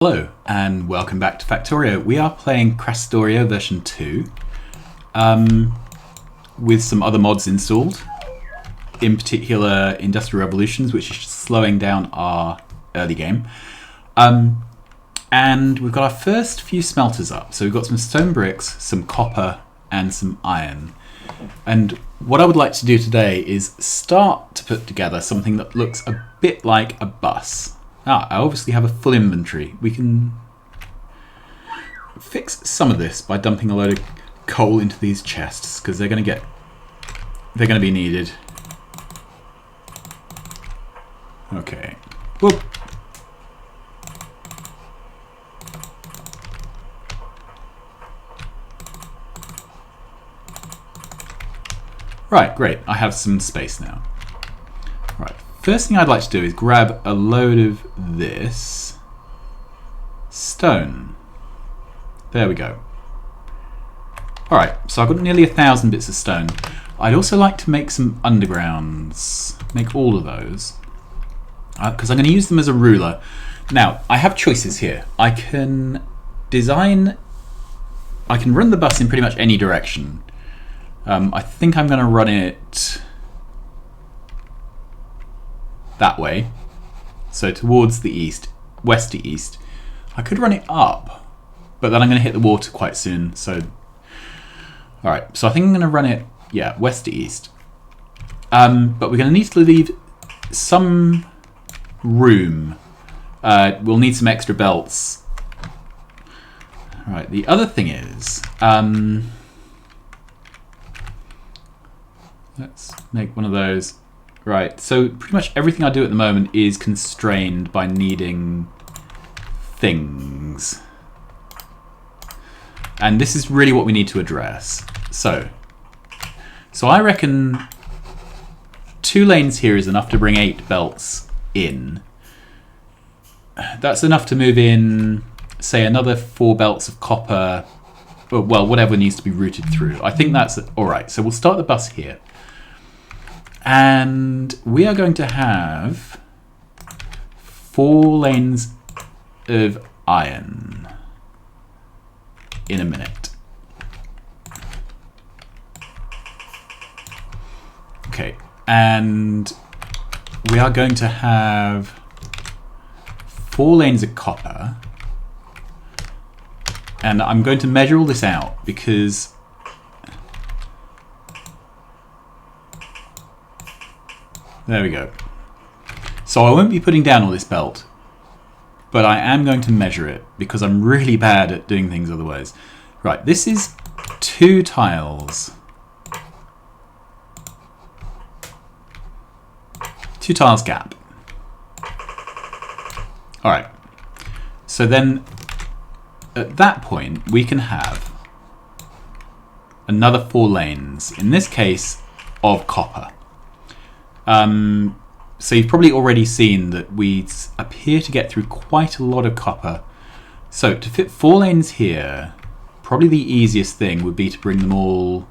Hello and welcome back to Factorio. We are playing Factorio version 2 with some other mods installed, in particular Industrial Revolutions, which is slowing down our early game. And we've got our first few smelters up. So we've got some stone bricks, some copper and some iron. And what I would like to do today is start to put together something that looks a bit like a bus. I obviously have a full inventory. We can fix some of this by dumping a load of coal into these chests because they're going to be needed. Okay. Whoop. Right, great. I have some space now. Right. First thing I'd like to do is grab a load of this stone. There we go. Alright, so I've got nearly 1,000 bits of stone. I'd also like to make some undergrounds. Make all of those. Because I'm going to use them as a ruler. Now, I have choices here. I can run the bus in pretty much any direction. I think I'm going to run it that way, so towards the east, west to east. I could run it up, but then I'm going to hit the water quite soon. So, all right. So I think I'm going to run it, yeah, west to east. But we're going to need to leave some room. We'll need some extra belts. All right. The other thing is, let's make one of those. Right, so pretty much everything I do at the moment is constrained by needing things. And this is really what we need to address. So I reckon 2 lanes here is enough to bring 8 belts in. That's enough to move in, say, another 4 belts of copper, well, whatever needs to be routed through. I think that's all right. So we'll start the bus here. And we are going to have 4 lanes of iron in a minute. Okay, and we are going to have 4 lanes of copper. And I'm going to measure all this out because there we go. So I won't be putting down all this belt, but I am going to measure it because I'm really bad at doing things otherwise. Right, this is 2 tiles. 2 tiles gap. All right. So then at that point, we can have another 4 lanes, in this case of copper. So you've probably already seen that we appear to get through quite a lot of copper. So to fit 4 lanes here, probably the easiest thing would be to bring them all.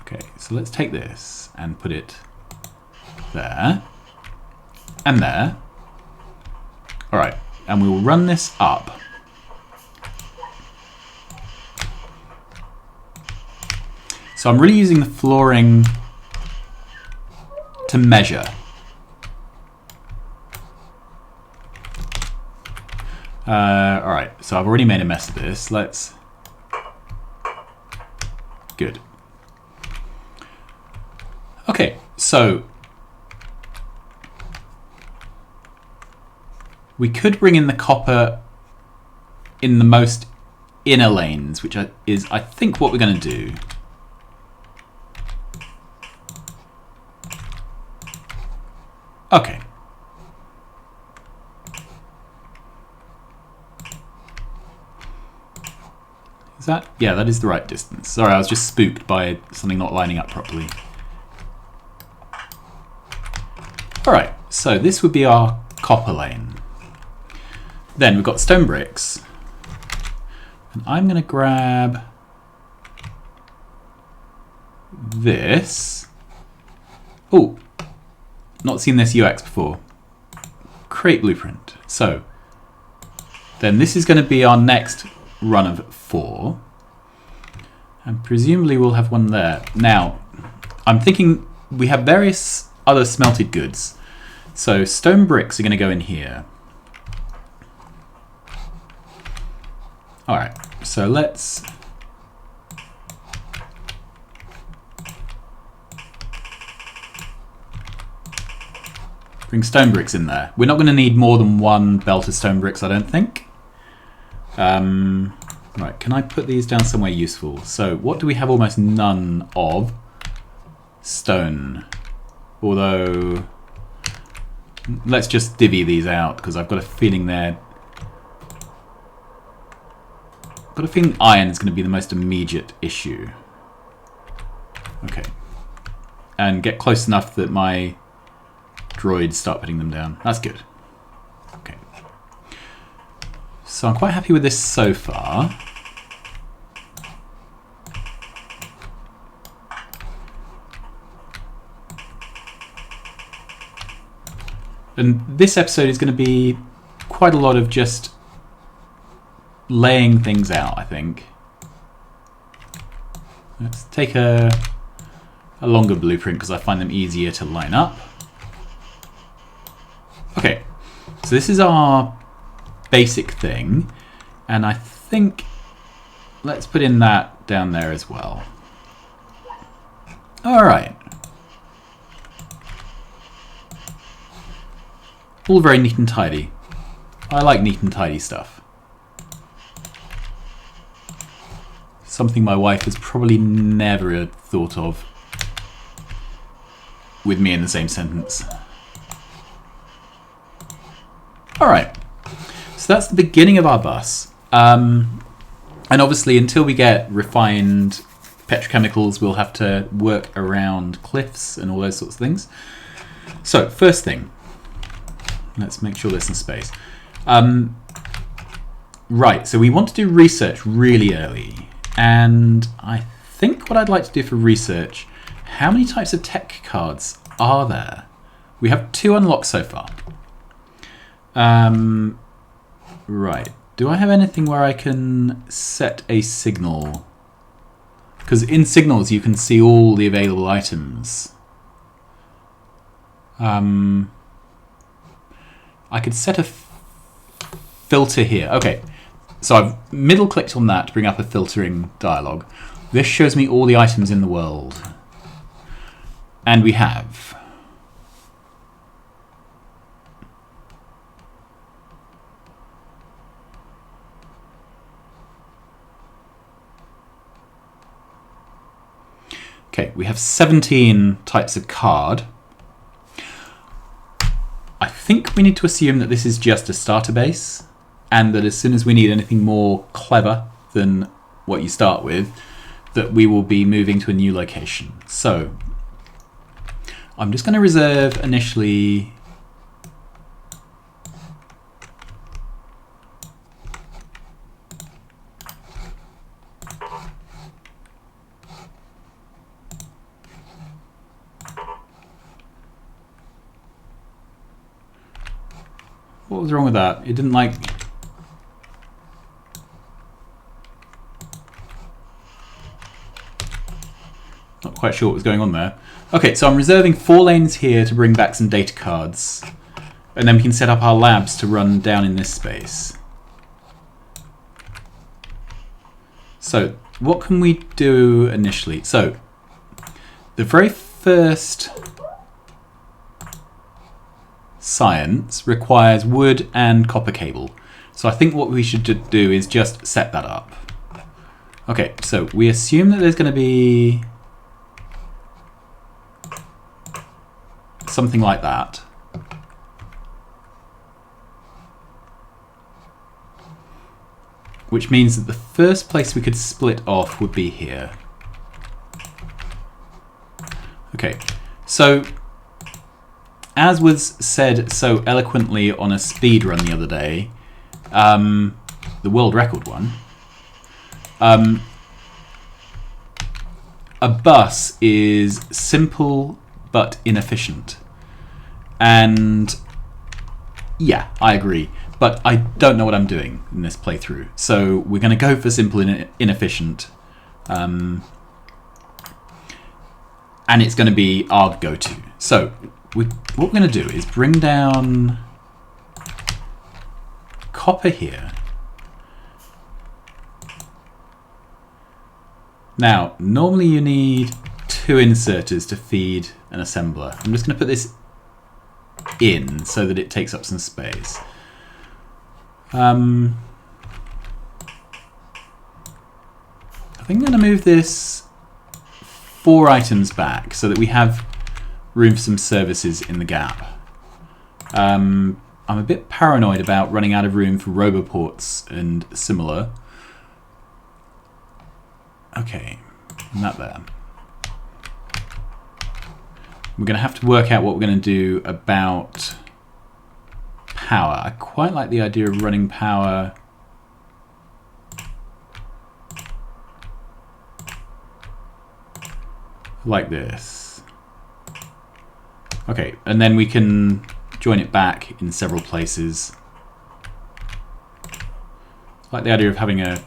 Okay, so let's take this and put it there and there. All right, and we will run this up. So I'm really using the flooring to measure. All right, so I've already made a mess of this. Good. Okay, so we could bring in the copper in the most inner lanes, which is, I think, what we're going to do. Okay. Is that? Yeah, that is the right distance. Sorry, I was just spooked by something not lining up properly. All right, so this would be our copper lane. Then we've got stone bricks. And I'm going to grab this. Oh, not seen this UX before. create blueprint. So then this is going to be our next run of 4. And presumably we'll have one there. Now, I'm thinking we have various other smelted goods. So stone bricks are going to go in here. Alright, so let's... bring stone bricks in there. We're not going to need more than 1 belt of stone bricks, I don't think. Right, can I put these down somewhere useful? So what do we have almost none of? Stone. Although, let's just divvy these out because I've got a feeling iron is going to be the most immediate issue. Okay. And get close enough that my droids start putting them down. That's good. Okay. So I'm quite happy with this so far. And this episode is going to be quite a lot of just laying things out, I think. Let's take a longer blueprint because I find them easier to line up. Okay, so this is our basic thing, and I think let's put in that down there as well. All right. All very neat and tidy. I like neat and tidy stuff. Something my wife has probably never thought of with me in the same sentence. Alright, so that's the beginning of our bus. And obviously until we get refined petrochemicals, we'll have to work around cliffs and all those sorts of things. So, first thing. Let's make sure there's some space. Right, so we want to do research really early. And I think what I'd like to do for research, how many types of tech cards are there? We have 2 unlocked so far. Right, do I have anything where I can set a signal? Because in signals you can see all the available items. I could set a filter here. Okay, so I've middle clicked on that to bring up a filtering dialog. This shows me all the items in the world. And we have okay, we have 17 types of card. I think we need to assume that this is just a starter base, and that as soon as we need anything more clever than what you start with, that we will be moving to a new location. So I'm just going to reserve initially what was wrong with that? It didn't like... Not quite sure what was going on there. Okay, so I'm reserving 4 lanes here to bring back some data cards. And then we can set up our labs to run down in this space. So, what can we do initially? So, the very first science requires wood and copper cable. So I think what we should do is just set that up. Okay, so we assume that there's going to be something like that. Which means that the first place we could split off would be here. Okay, so as was said so eloquently on a speed run the other day, the world record one, a bus is simple but inefficient. And Yeah, I agree. But I don't know what I'm doing in this playthrough. So we're going to go for simple and inefficient. And it's going to be our go-to. So what we're going to do is bring down copper here. Now, normally you need 2 inserters to feed an assembler. I'm just going to put this in so that it takes up some space. I think I'm going to move this 4 items back so that we have room for some services in the gap. I'm a bit paranoid about running out of room for roboports and similar. Okay, not there. We're going to have to work out what we're going to do about power. I quite like the idea of running power like this. Okay, and then we can join it back in several places. I like the idea of having a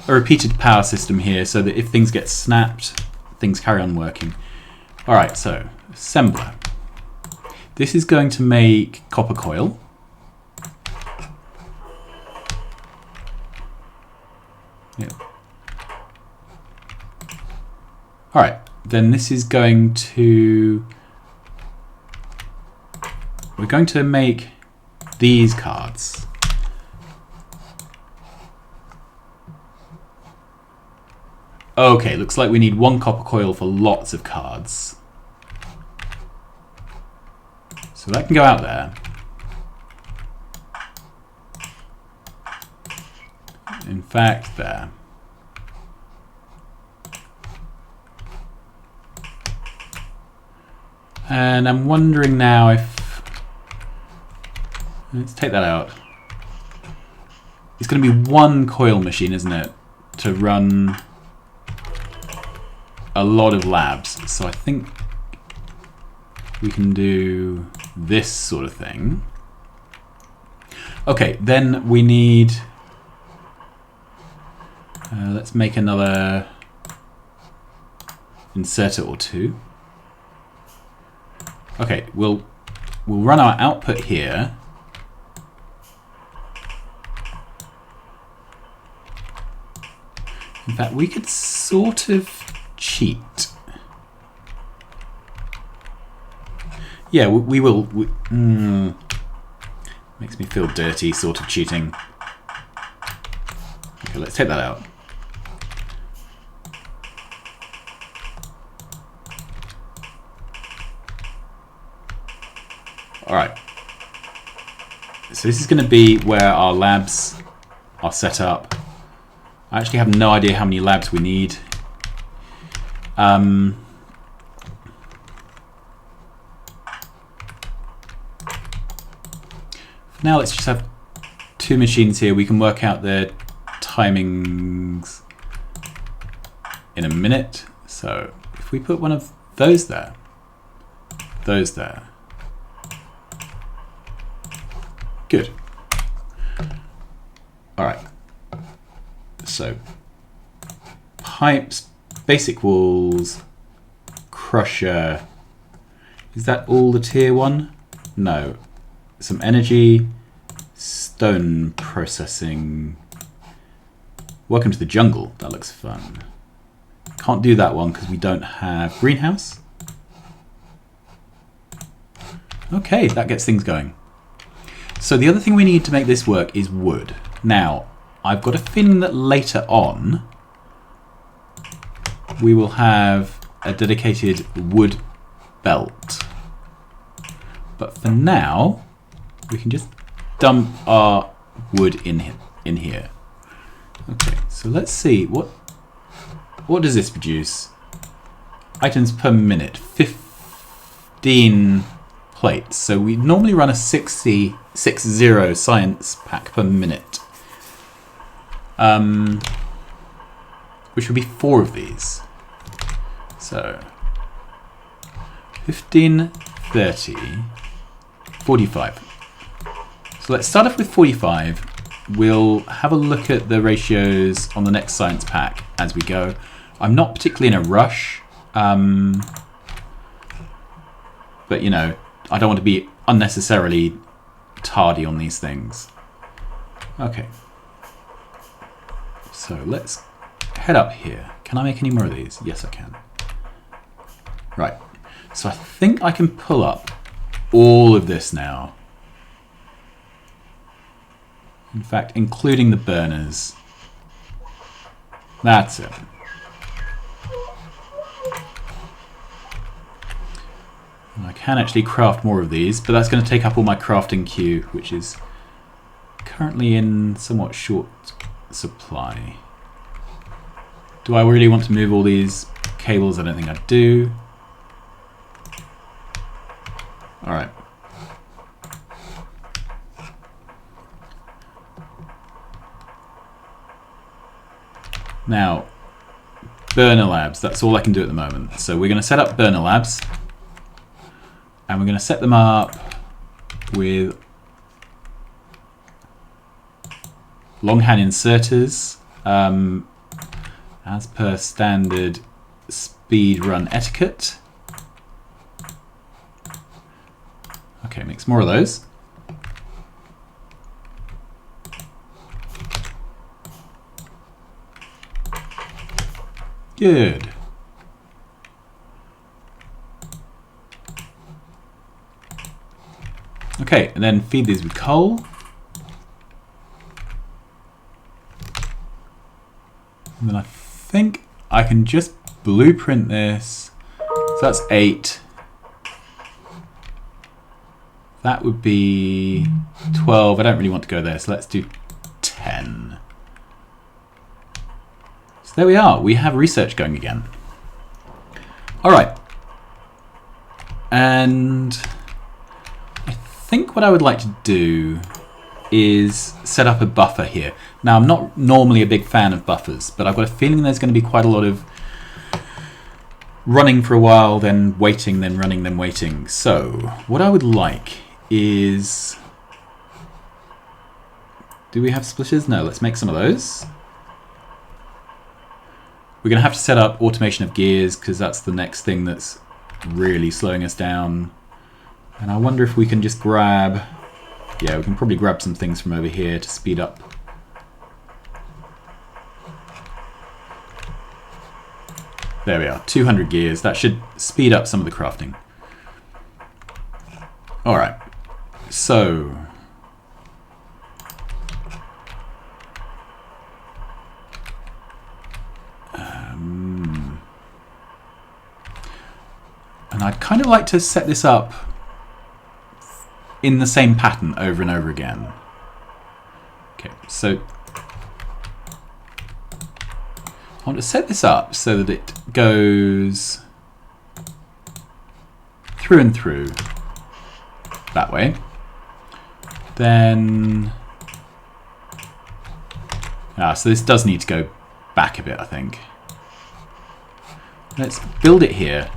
repeated power system here so that if things get snapped, things carry on working. Alright, so assembler. This is going to make copper coil. Yep. Alright, then this is going to... We're going to make these cards. Okay, looks like we need 1 copper coil for lots of cards. So that can go out there. In fact, there. And I'm wondering now if... Let's take that out. It's going to be 1 coil machine, isn't it? To run a lot of labs. So I think we can do this sort of thing. Okay, then we need... let's make another inserter or 2. Okay, we'll run our output here. In fact, we could sort of cheat. Yeah, we will. Makes me feel dirty, sort of cheating. Okay, let's take that out. Alright. So this is going to be where our labs are set up. I actually have no idea how many labs we need. For now, let's just have 2 machines here. We can work out their timings in a minute. So if we put one of those there, those there. Good. All right. So pipes, basic walls, crusher. Is that all the tier 1? No. Some energy, stone processing. Welcome to the jungle. That looks fun. Can't do that one because we don't have greenhouse. Okay, that gets things going. So the other thing we need to make this work is wood. Now, I've got a feeling that later on we will have a dedicated wood belt. But for now, we can just dump our wood in here. Okay, so let's see what does this produce? Items per minute, 15 plates. So we normally run a 60 science pack per minute. Which would be 4 of these. So 15, 30, 45. So let's start off with 45. We'll have a look at the ratios on the next science pack as we go. I'm not particularly in a rush, but you know, I don't want to be unnecessarily tardy on these things. Okay. So let's head up here. Can I make any more of these? Yes, I can. Right. So I think I can pull up all of this now. In fact, including the burners. That's it. And I can actually craft more of these, but that's going to take up all my crafting queue, which is currently in somewhat short supply. Do I really want to move all these cables? I don't think I do. All right. Now, burner labs, that's all I can do at the moment. So we're going to set up burner labs, and we're going to set them up with long hand inserters, as per standard speed run etiquette. Okay, make some more of those. Good. Okay, and then feed these with coal. And then I think I can just blueprint this. So that's 8. That would be 12. I don't really want to go there, so let's do 10. So there we are. We have research going again. All right. And I think what I would like to do is set up a buffer here. Now, I'm not normally a big fan of buffers, but I've got a feeling there's going to be quite a lot of running for a while, then waiting, then running, then waiting. So what I would like is... Do we have splitters? No, let's make some of those. We're going to have to set up automation of gears because that's the next thing that's really slowing us down. And I wonder if we can just grab... Yeah, we can probably grab some things from over here to speed up. There we are, 200 gears. That should speed up some of the crafting. All right, so... and I'd kind of like to set this up in the same pattern over and over again. Okay, so I want to set this up so that it goes through and through that way. Then, so this does need to go back a bit, I think. Let's build it here.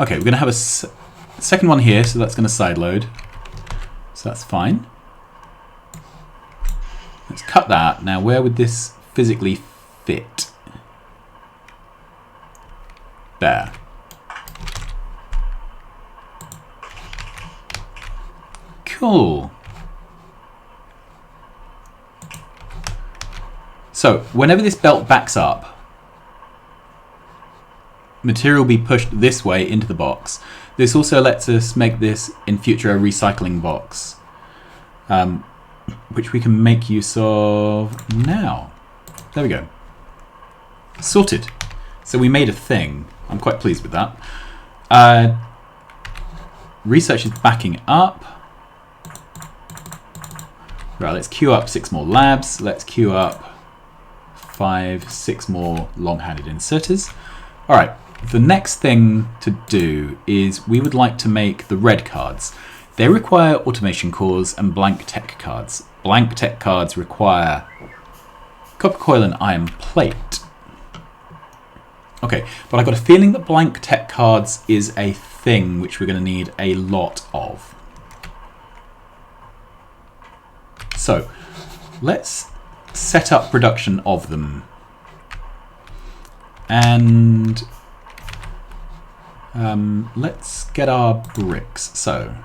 Okay, we're going to have a second one here, so that's going to side load. So that's fine. Let's cut that. Now, where would this physically fit? There. Cool. So, whenever this belt backs up, material will be pushed this way into the box. This also lets us make this in future a recycling box, which we can make use of now. There we go. Sorted. So we made a thing. I'm quite pleased with that. Research is backing up. Right, let's queue up 6 more labs. Let's queue up 5, 6 more long-handed inserters. All right. The next thing to do is we would like to make the red cards. They require automation cores and blank tech cards. Blank tech cards require copper coil and iron plate. Okay, but I've got a feeling that blank tech cards is a thing which we're going to need a lot of. So, let's set up production of them. And let's get our bricks. So,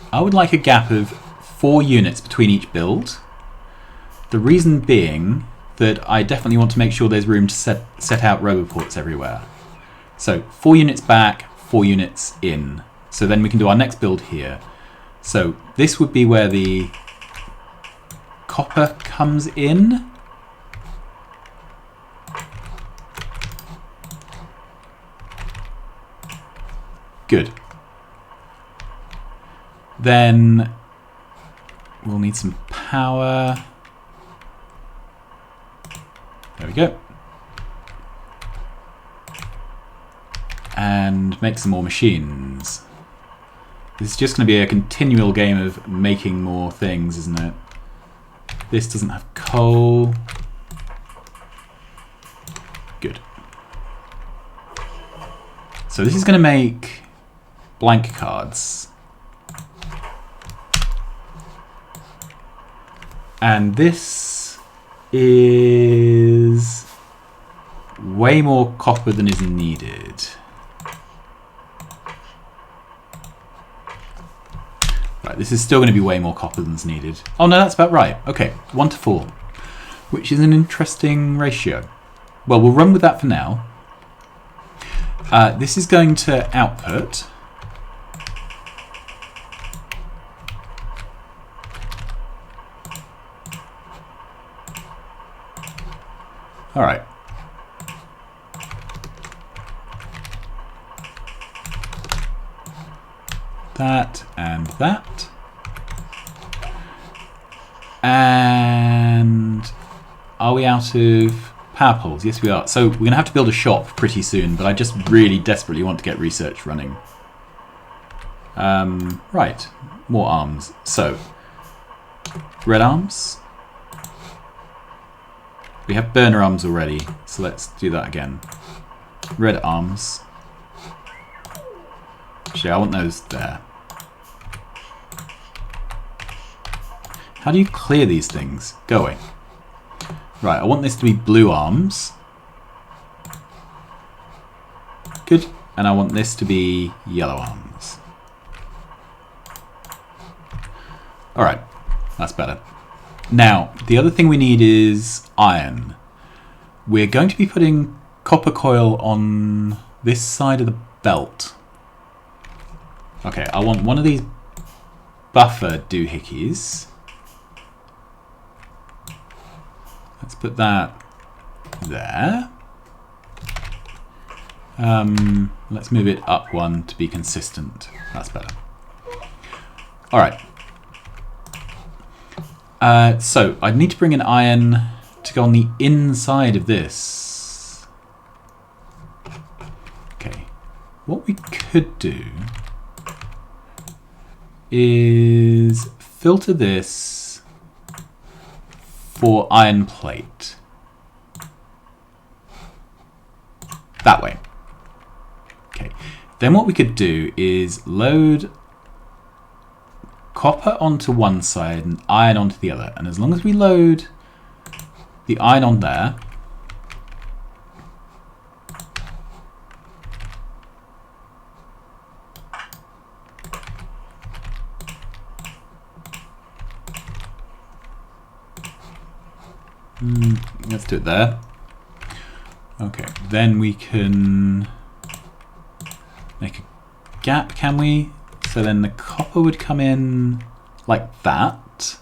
I would like a gap of 4 units between each build. The reason being that I definitely want to make sure there's room to set out roboports everywhere. So 4 units back, 4 units in. So then we can do our next build here. So this would be where the copper comes in. Good. Then we'll need some power. There we go. And make some more machines. This is just going to be a continual game of making more things, isn't it? This doesn't have coal. Good. So this is going to make blank cards. And this is way more copper than is needed. Right, this is still going to be way more copper than is needed. Oh no, that's about right. Okay, 1 to 4, which is an interesting ratio. Well, we'll run with that for now. This is going to output all right. That and that. And are we out of power poles? Yes, we are. So we're going to have to build a shop pretty soon, but I just really desperately want to get research running. Right, more arms. So, red arms. We have burner arms already, so let's do that again. Red arms. Actually, I want those there. How do you clear these things? Go away. Right, I want this to be blue arms. Good. And I want this to be yellow arms. Alright, that's better. Now, the other thing we need is iron. We're going to be putting copper coil on this side of the belt. Okay, I want one of these buffer doohickeys. Let's put that there. Let's move it up 1 to be consistent. That's better. All right. So I'd need to bring an iron to go on the inside of this. Okay. What we could do is filter this for iron plate. That way. Okay. Then what we could do is load copper onto one side and iron onto the other. And as long as we load the iron on there, let's do it there. Okay, then we can make a gap, can we? So then the copper would come in like that.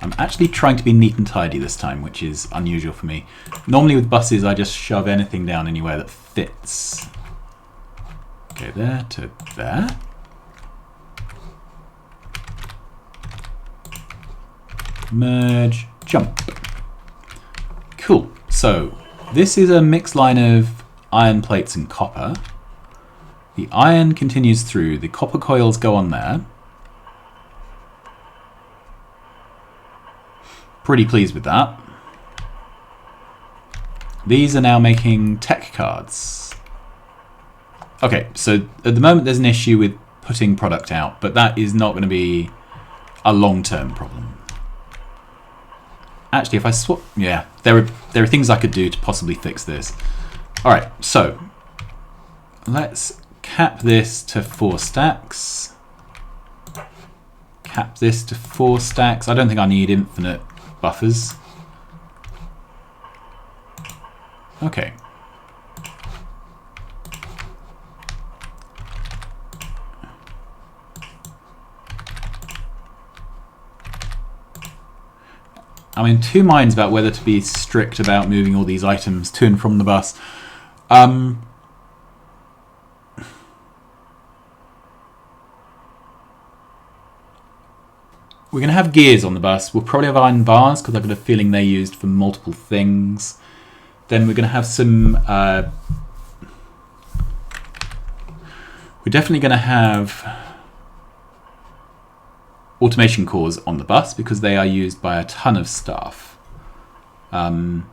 I'm actually trying to be neat and tidy this time, which is unusual for me. Normally with buses, I just shove anything down anywhere that fits. Okay, there to there. Merge, jump. Cool. So this is a mixed line of iron plates and copper. The iron continues through. The copper coils go on there. Pretty pleased with that. These are now making tech cards. Okay, so at the moment there's an issue with putting product out, but that is not going to be a long-term problem. Actually, if I swap... Yeah, there are things I could do to possibly fix this. Alright, so let's cap this to 4 stacks. Cap this to 4 stacks. I don't think I need infinite buffers. Okay. I'm in two minds about whether to be strict about moving all these items to and from the bus. We're going to have gears on the bus. We'll probably have iron bars because I've got a feeling they're used for multiple things. Then we're going to have some... we're definitely going to have automation cores on the bus because they are used by a ton of stuff. So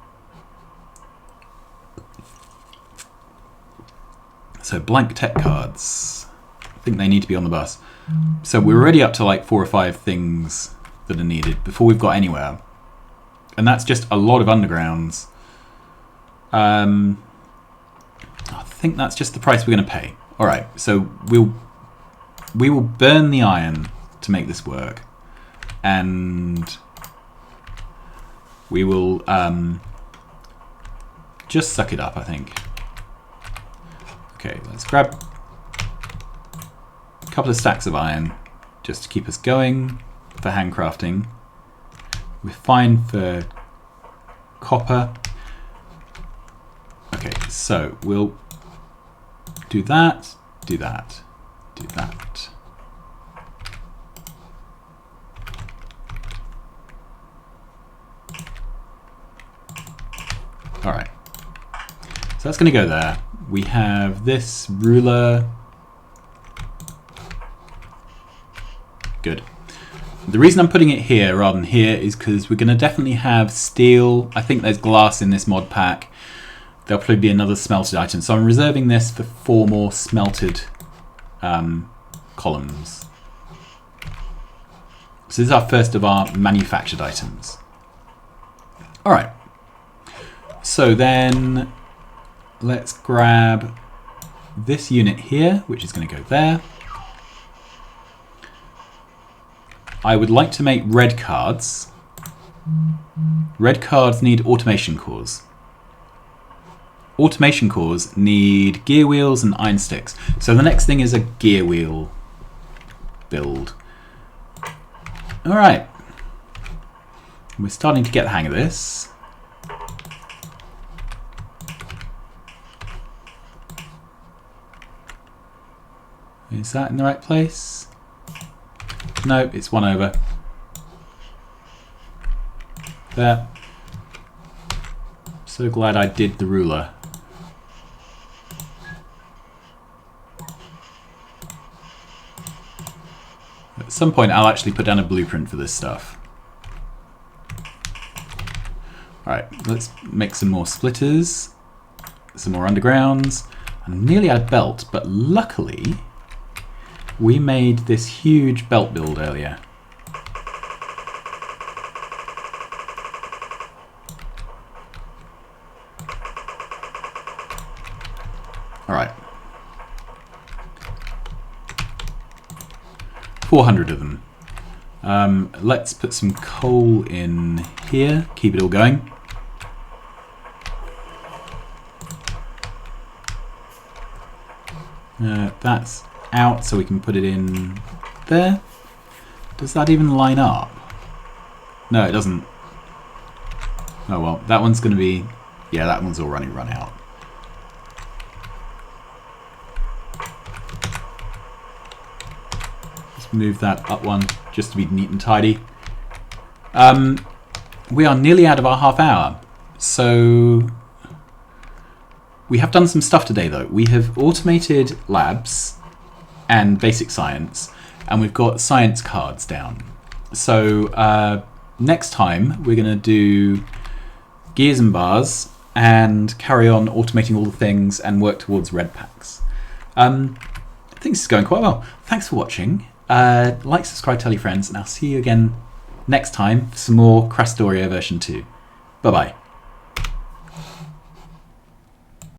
blank tech cards. I think they need to be on the bus. So we're already up to like 4 or 5 things that are needed before we've got anywhere. And that's just a lot of undergrounds. I think that's just the price we're going to pay. Alright, so we will burn the iron to make this work. And we will just suck it up, I think. Okay, let's grab a couple of stacks of iron just to keep us going for handcrafting. We're fine for copper. Okay, so we'll do that, do that, do that. All right, so that's going to go there. We have this ruler. Good. The reason I'm putting it here rather than here is because we're going to definitely have steel. I think there's glass in this mod pack. There'll probably be another smelted item. So I'm reserving this for 4 more smelted columns. So this is our first of our manufactured items. All right. So then let's grab this unit here, which is going to go there. I would like to make red cards. Red cards need automation cores. Automation cores need gear wheels and iron sticks. So the next thing is a gear wheel build. All right. We're starting to get the hang of this. Is that in the right place? No, it's one over. There. So glad I did the ruler. At some point I'll actually put down a blueprint for this stuff. Alright, let's make some more splitters, some more undergrounds. I'm nearly out of belt, but luckily we made this huge belt build earlier. Alright. 400 of them. Let's put some coal in here, keep it all going. That's out, so we can put it in there. Does that even line up? No, it doesn't. Oh well, that one's going to be... Yeah, that one's already run out. Let's move that up one just to be neat and tidy. We are nearly out of our half hour, so We have done some stuff today, though. We have automated labs and basic science, and we've got science cards down. So next time we're going to do gears and bars and carry on automating all the things and work towards red packs. I think this is going quite well. Thanks for watching. Like, subscribe, tell your friends, and I'll see you again next time for some more Factorio version 2. Bye-bye.